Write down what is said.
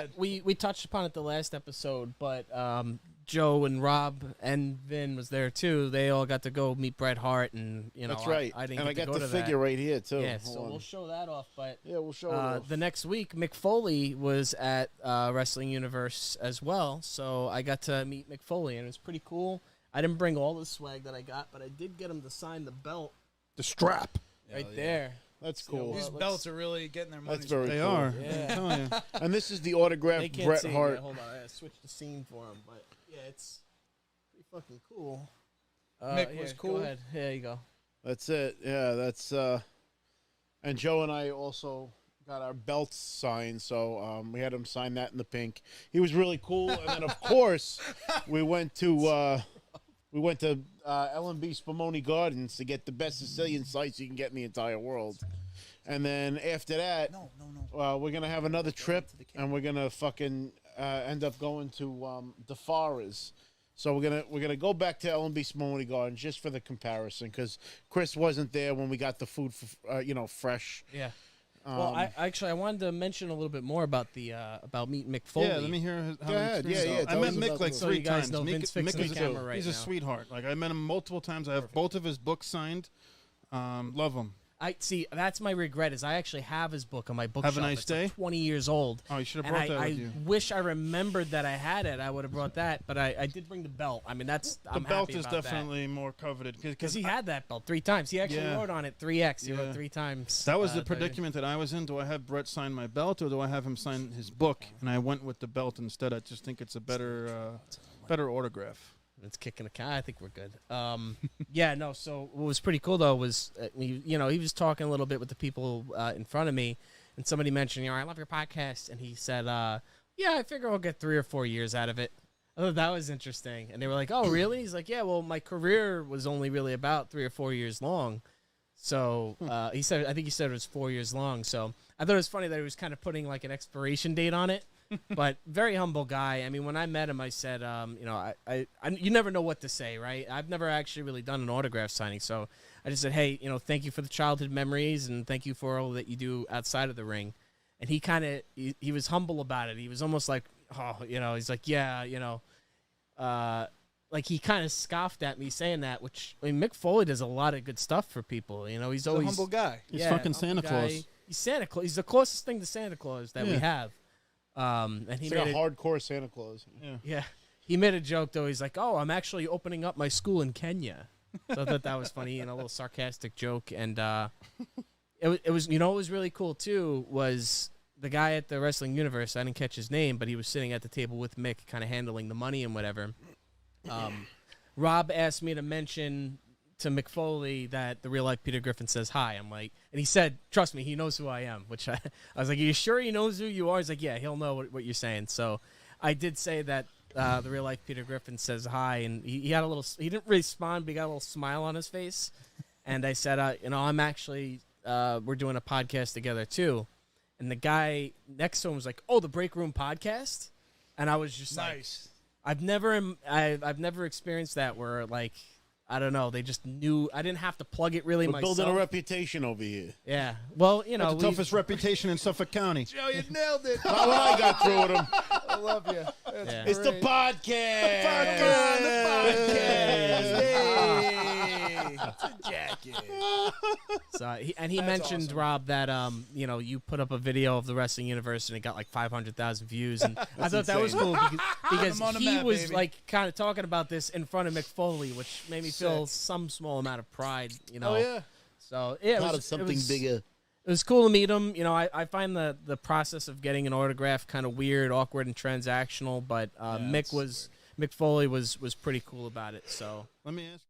ahead. We touched upon it the last episode, but Joe and Rob and Vin was there too. They all got to go meet Bret Hart, and That's right. I didn't and get I got to go the to figure right here too. Yeah, Hold so on. we'll show that off. But yeah, we'll show it off. the next week, Mick Foley was at Wrestling Universe as well, so I got to meet Mick Foley, and it was pretty cool. I didn't bring all the swag that I got, but I did get him to sign the belt. The strap. Right there. That's cool. These belts are really getting their money. That's very They cool. are. Yeah. I'm telling you. And this is the They autographed can't Bret see it Hart. yet. Hold on, I gotta switch the scene for him. But yeah, it's pretty fucking cool. Mick was cool. Go ahead. There you go. That's it. Yeah, that's. And Joe and I also got our belts signed, so we had him sign that in the pink. He was really cool, and then of course we went to L&B Spumoni Gardens to get the best Sicilian slice you can get in the entire world. And then after that, we're gonna have another trip, and we're gonna fucking end up going to DeFara's. So we're gonna go back to L&B Spumoni Gardens just for the comparison, because Chris wasn't there when we got the food, fresh. Yeah. Well, I wanted to mention a little bit more about the about meeting Mick Foley. Yeah, let me hear how Go ahead. he experienced it. Yeah, I met tell us Mick about like this. So 3 you guys times. know Vince fixing the camera right he's now. a sweetheart. Like I met him multiple times. I have both of his books signed. Love him. I see. That's my regret. Is I actually have his book on my bookshelf. Have a nice it's day? Like 20 years old. Oh, you should have And brought that with you. I wish I remembered that I had it. I would have brought that, but I did bring the belt. I mean, The I'm belt happy is about definitely more coveted because he had that belt 3 times. He actually Yeah. wrote on it 3X. He Yeah. wrote 3 times. That was the title. predicament that I was in. Do I have Brett sign my belt, or do I have him sign his book? And I went with the belt instead. I just think it's a better autograph. It's kicking a cat. I think we're good. Yeah, no. So what was pretty cool though was, he was talking a little bit with the people in front of me, and somebody mentioned, I love your podcast, and he said, yeah, I figure I'll get 3 or 4 years out of it. I thought that was interesting, and they were like, oh, really? He's like, yeah, well, my career was only really about 3 or 4 years long. So I think he said it was 4 years long. So I thought it was funny that he was kind of putting like an expiration date on it. But very humble guy. I mean, when I met him, I said, you never know what to say, right? I've never actually really done an autograph signing, so I just said, hey, thank you for the childhood memories, and thank you for all that you do outside of the ring. And he kind of he was humble about it. He was almost like, he's like, yeah, like he kind of scoffed at me saying that. Which Mick Foley does a lot of good stuff for people. He's always a humble guy. He's fucking Santa Claus. He's Santa Claus. He's the closest thing to Santa Claus that we have. And he It's made like a hardcore Santa Claus. Yeah. He made a joke though. He's like, "Oh, I'm actually opening up my school in Kenya." So I thought that was funny, a little sarcastic joke. And it was, what was really cool too was the guy at the Wrestling Universe. I didn't catch his name, but he was sitting at the table with Mick, kind of handling the money and whatever. Rob asked me to mention to Mick Foley that the real life Peter Griffin says hi. I'm like, and he said, trust me, he knows who I am, which I was like, are you sure he knows who you are? He's like, yeah, he'll know what you're saying. So I did say that the real life Peter Griffin says hi, and he had he didn't respond, but he got a little smile on his face. And I said, I'm actually, we're doing a podcast together too. And the guy next to him was like, oh, the Break Room Podcast? And I was just Nice. I've never experienced that where like, I don't know. They just knew I didn't have to plug it really We're myself. building a reputation over here. Yeah. Well, That's the toughest reputation in Suffolk County. Joe, you nailed it. Not what I got through with him. I love you. Yeah. It's the podcast. The podcast. Hey. It's a jacket. So he That's mentioned awesome. Rob that you put up a video of the Wrestling Universe and it got like 500,000 views, and I thought that was insane. cool because I'm on the he map, was baby. like kind of talking about this in front of Mick Foley, which made me feel Sick. some small amount of pride. Oh, yeah. So yeah, Part of something bigger. It was cool to meet him. I find the process of getting an autograph kind of weird, awkward, and transactional, but Mick Foley was pretty cool about it. So Let me ask you.